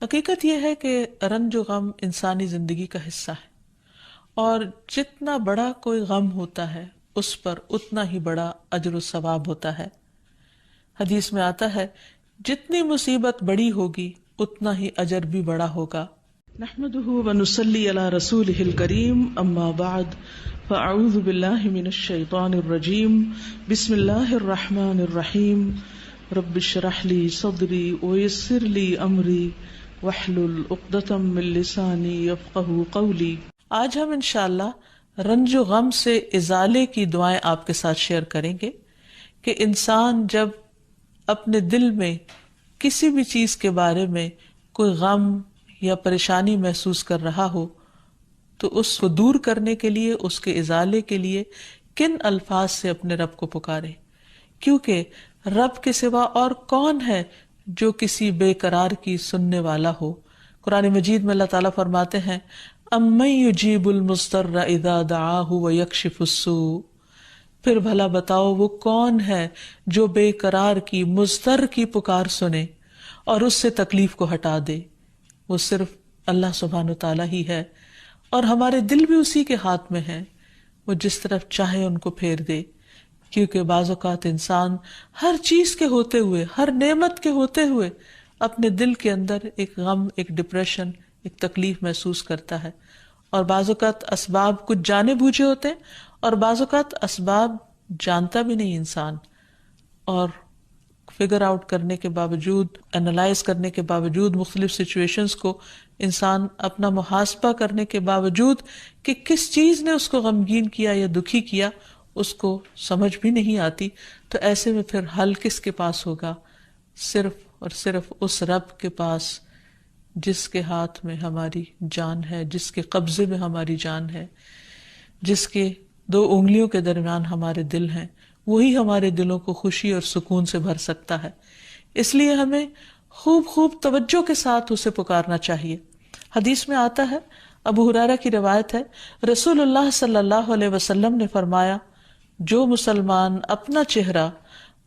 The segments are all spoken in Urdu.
حقیقت یہ ہے کہ رنج و غم انسانی زندگی کا حصہ ہے، اور جتنا بڑا کوئی غم ہوتا ہے اس پر اتنا ہی بڑا اجر و ثواب ہوتا ہے۔ حدیث میں آتا ہے جتنی مصیبت بڑی ہوگی اتنا ہی اجر بھی بڑا ہوگا۔ نحمده ونصلی علی رسولہ الکریم، اما بعد فاعوذ باللہ من الشیطان الرجیم، بسم اللہ الرحمن الرحیم، رب اشرح لی صدری ویسر لی امری واحلل عقدۃ من لسانی یفقہوا قولی۔ آج ہم انشاءاللہ رنج و غم سے ازالے کی دعائیں آپ کے ساتھ شیئر کریں گے کہ انسان جب اپنے دل میں کسی بھی چیز کے بارے میں کوئی غم یا پریشانی محسوس کر رہا ہو تو اس کو دور کرنے کے لیے، اس کے ازالے کے لیے کن الفاظ سے اپنے رب کو پکارے، کیونکہ رب کے سوا اور کون ہے جو کسی بے قرار کی سننے والا ہو۔ قرآن مجید میں اللہ تعالیٰ فرماتے ہیں اَمَّن يُجِيبُ الْمُضْطَرَّ إِذَا دَعَاهُ وَيَكْشِفُ السُّوءَ، پھر بھلا بتاؤ وہ کون ہے جو بے قرار کی مضطر کی پکار سنے اور اس سے تکلیف کو ہٹا دے۔ وہ صرف اللہ سبحانہ و تعالیٰ ہی ہے، اور ہمارے دل بھی اسی کے ہاتھ میں ہیں، وہ جس طرف چاہے ان کو پھیر دے۔ کیونکہ بعض اوقات انسان ہر چیز کے ہوتے ہوئے، ہر نعمت کے ہوتے ہوئے اپنے دل کے اندر ایک غم، ایک ڈپریشن، ایک تکلیف محسوس کرتا ہے، اور بعض اوقات اسباب کچھ جانے بوجھے ہوتے ہیں اور بعض اوقات اسباب جانتا بھی نہیں انسان، اور فگر آؤٹ کرنے کے باوجود، انالائز کرنے کے باوجود، مختلف سچویشنز کو انسان اپنا محاسبہ کرنے کے باوجود کہ کس چیز نے اس کو غمگین کیا یا دکھی کیا اس کو سمجھ بھی نہیں آتی، تو ایسے میں پھر حل کس کے پاس ہوگا؟ صرف اور صرف اس رب کے پاس جس کے ہاتھ میں ہماری جان ہے، جس کے قبضے میں ہماری جان ہے، جس کے 2 انگلیوں کے درمیان ہمارے دل ہیں، وہی ہمارے دلوں کو خوشی اور سکون سے بھر سکتا ہے۔ اس لیے ہمیں خوب خوب توجہ کے ساتھ اسے پکارنا چاہیے۔ حدیث میں آتا ہے، ابو ہریرہ کی روایت ہے، رسول اللہ صلی اللہ علیہ وسلم نے فرمایا، جو مسلمان اپنا چہرہ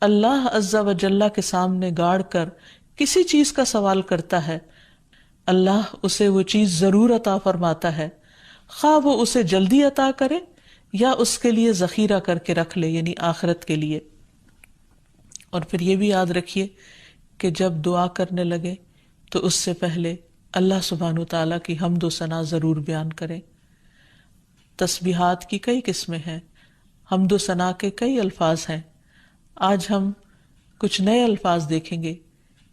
اللہ عز و جل کے سامنے گاڑ کر کسی چیز کا سوال کرتا ہے، اللہ اسے وہ چیز ضرور عطا فرماتا ہے، خواہ وہ اسے جلدی عطا کرے یا اس کے لیے ذخیرہ کر کے رکھ لے، یعنی آخرت کے لیے۔ اور پھر یہ بھی یاد رکھیے کہ جب دعا کرنے لگے تو اس سے پہلے اللہ سبحانہ وتعالیٰ کی حمد و ثنا ضرور بیان کریں۔ تسبیحات کی کئی قسمیں ہیں، حمد و ثنا کے کئی الفاظ ہیں۔ آج ہم کچھ نئے الفاظ دیکھیں گے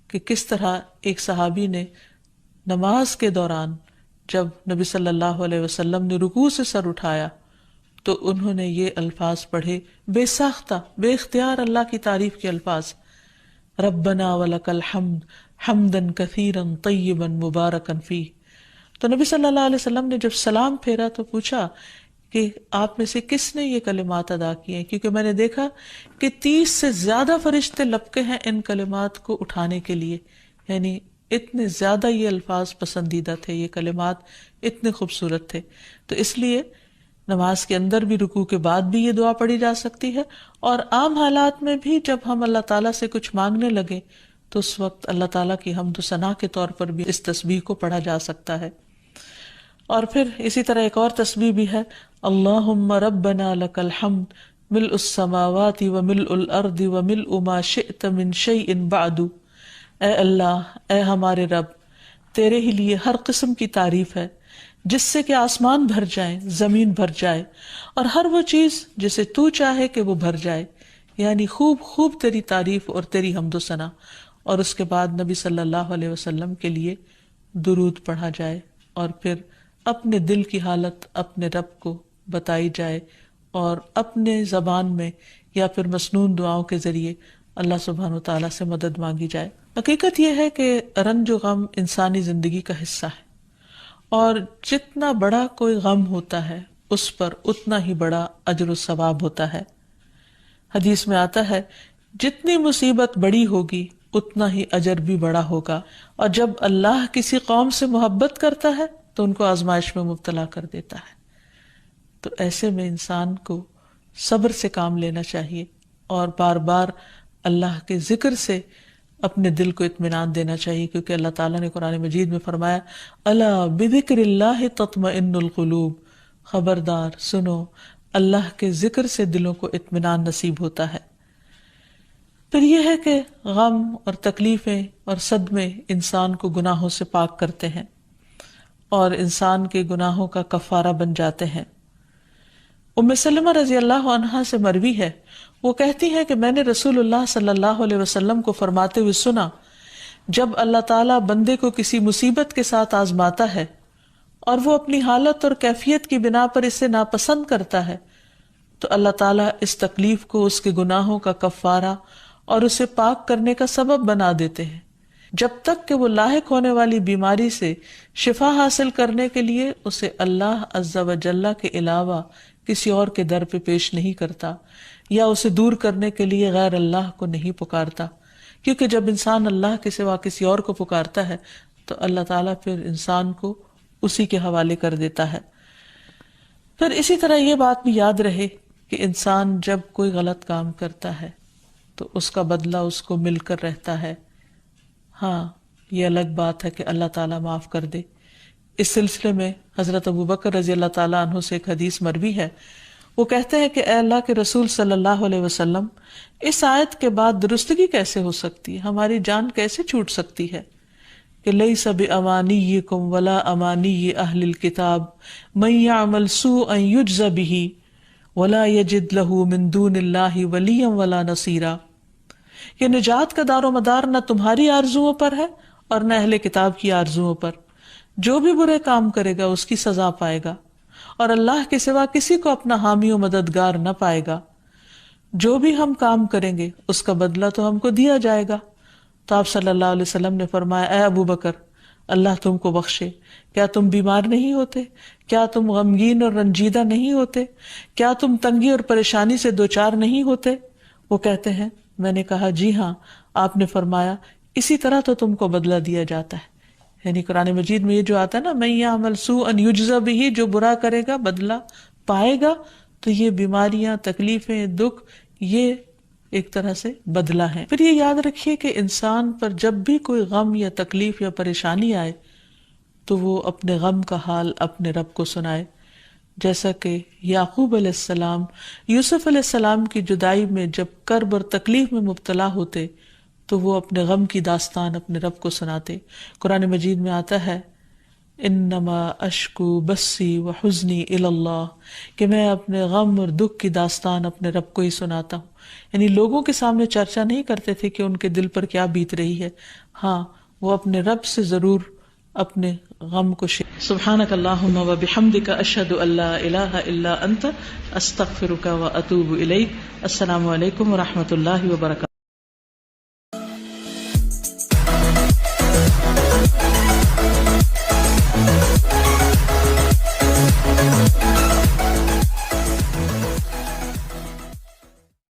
کہ کس طرح ایک صحابی نے نماز کے دوران جب نبی صلی اللہ علیہ وسلم نے رکوع سے سر اٹھایا تو انہوں نے یہ الفاظ پڑھے، بے ساختہ، بے اختیار اللہ کی تعریف کے الفاظ، ربنا ولک الحمد حمدا کثیرا طیبا مبارکا فیہ۔ تو نبی صلی اللہ علیہ وسلم نے جب سلام پھیرا تو پوچھا کہ آپ میں سے کس نے یہ کلمات ادا کیے ہیں، کیونکہ میں نے دیکھا کہ 30 سے زیادہ فرشتے لپکے ہیں ان کلمات کو اٹھانے کے لیے، یعنی اتنے زیادہ یہ الفاظ پسندیدہ تھے، یہ کلمات اتنے خوبصورت تھے۔ تو اس لیے نماز کے اندر بھی، رکوع کے بعد بھی یہ دعا پڑھی جا سکتی ہے، اور عام حالات میں بھی جب ہم اللہ تعالیٰ سے کچھ مانگنے لگے تو اس وقت اللہ تعالیٰ کی حمد و ثنا کے طور پر بھی اس تسبیح کو پڑھا جا سکتا ہے۔ اور پھر اسی طرح ایک اور تسبیح بھی ہے، اللہم ربنا لک الحمد ملء السماوات وملء الارض وملء ما شئت من شیء بعد۔ اے اللہ، اے ہمارے رب، تیرے ہی لیے ہر قسم کی تعریف ہے جس سے کہ آسمان بھر جائیں، زمین بھر جائے، اور ہر وہ چیز جسے تو چاہے کہ وہ بھر جائے، یعنی خوب خوب تیری تعریف اور تیری حمد و ثنا۔ اور اس کے بعد نبی صلی اللہ علیہ وسلم کے لیے درود پڑھا جائے، اور پھر اپنے دل کی حالت اپنے رب کو بتائی جائے، اور اپنے زبان میں یا پھر مسنون دعاؤں کے ذریعے اللہ سبحانہ وتعالیٰ سے مدد مانگی جائے۔ حقیقت یہ ہے کہ رنج و غم انسانی زندگی کا حصہ ہے، اور جتنا بڑا کوئی غم ہوتا ہے اس پر اتنا ہی بڑا اجر و ثواب ہوتا ہے۔ حدیث میں آتا ہے جتنی مصیبت بڑی ہوگی اتنا ہی اجر بھی بڑا ہوگا، اور جب اللہ کسی قوم سے محبت کرتا ہے تو ان کو آزمائش میں مبتلا کر دیتا ہے۔ تو ایسے میں انسان کو صبر سے کام لینا چاہیے، اور بار بار اللہ کے ذکر سے اپنے دل کو اطمینان دینا چاہیے، کیونکہ اللہ تعالیٰ نے قرآن مجید میں فرمایا الا بذکر اللہ تطمئن القلوب، خبردار سنو، اللہ کے ذکر سے دلوں کو اطمینان نصیب ہوتا ہے۔ پھر یہ ہے کہ غم اور تکلیفیں اور صدمے انسان کو گناہوں سے پاک کرتے ہیں اور انسان کے گناہوں کا کفارہ بن جاتے ہیں۔ ام سلمہ رضی اللہ عنہا سے مروی ہے، وہ کہتی ہیں کہ میں نے رسول اللہ صلی اللہ علیہ وسلم کو فرماتے ہوئے سنا، جب اللہ تعالیٰ بندے کو کسی مصیبت کے ساتھ آزماتا ہے اور وہ اپنی حالت اور کیفیت کی بنا پر اسے ناپسند کرتا ہے تو اللہ تعالیٰ اس تکلیف کو اس کے گناہوں کا کفارہ اور اسے پاک کرنے کا سبب بنا دیتے ہیں، جب تک کہ وہ لاحق ہونے والی بیماری سے شفا حاصل کرنے کے لیے اسے اللہ عز و جل کے علاوہ کسی اور کے در پہ پیش نہیں کرتا یا اسے دور کرنے کے لیے غیر اللہ کو نہیں پکارتا، کیونکہ جب انسان اللہ کے سوا کسی اور کو پکارتا ہے تو اللہ تعالیٰ پھر انسان کو اسی کے حوالے کر دیتا ہے۔ پھر اسی طرح یہ بات بھی یاد رہے کہ انسان جب کوئی غلط کام کرتا ہے تو اس کا بدلہ اس کو مل کر رہتا ہے، ہاں یہ الگ بات ہے کہ اللہ تعالیٰ معاف کر دے۔ اس سلسلے میں حضرت ابوبکر رضی اللہ تعالیٰ عنہ سے ایک حدیث مروی ہے، وہ کہتے ہیں کہ اے اللہ کے رسول صلی اللہ علیہ وسلم، اس آیت کے بعد درستگی کیسے ہو سکتی ہے، ہماری جان کیسے چھوٹ سکتی ہے کہ لیس بامانیکم ولا امانی اہل الکتاب من یعمل سوءا یجز بہ ولا یجد لہ من دون اللہ ولیا ولا نصیرا، کہ نجات کا دار و مدار نہ تمہاری آرزوؤں پر ہے اور نہ اہل کتاب کی آرزوؤں پر، جو بھی برے کام کرے گا اس کی سزا پائے گا اور اللہ کے سوا کسی کو اپنا حامی و مددگار نہ پائے گا، جو بھی ہم کام کریں گے اس کا بدلہ تو ہم کو دیا جائے گا۔ تو آپ صلی اللہ علیہ وسلم نے فرمایا اے ابو بکر، اللہ تم کو بخشے، کیا تم بیمار نہیں ہوتے؟ کیا تم غمگین اور رنجیدہ نہیں ہوتے؟ کیا تم تنگی اور پریشانی سے دوچار نہیں ہوتے؟ وہ کہتے ہیں میں نے کہا جی ہاں۔ آپ نے فرمایا اسی طرح تو تم کو بدلہ دیا جاتا ہے، یعنی قرآن مجید میں یہ جو آتا ہے نا من یعمل سوءا یجز بہ، جو برا کرے گا بدلہ پائے گا، تو یہ بیماریاں، تکلیفیں، دکھ، یہ ایک طرح سے بدلہ ہے۔ پھر یہ یاد رکھیے کہ انسان پر جب بھی کوئی غم یا تکلیف یا پریشانی آئے تو وہ اپنے غم کا حال اپنے رب کو سنائے، جیسا کہ یعقوب علیہ السلام یوسف علیہ السلام کی جدائی میں جب کرب اور تکلیف میں مبتلا ہوتے تو وہ اپنے غم کی داستان اپنے رب کو سناتے۔ قرآن مجید میں آتا ہے انما اشکو بسی و حزنی الی اللہ، کہ میں اپنے غم اور دکھ کی داستان اپنے رب کو ہی سناتا ہوں، یعنی لوگوں کے سامنے چرچا نہیں کرتے تھے کہ ان کے دل پر کیا بیت رہی ہے، ہاں وہ اپنے رب سے ضرور اپنے غم کو سبحانک اللہم و بحمدک اشہد ان لا الہ الا انت استغفرک و اتوب الیک۔ السلام علیکم و رحمۃ اللہ وبرکاتہ۔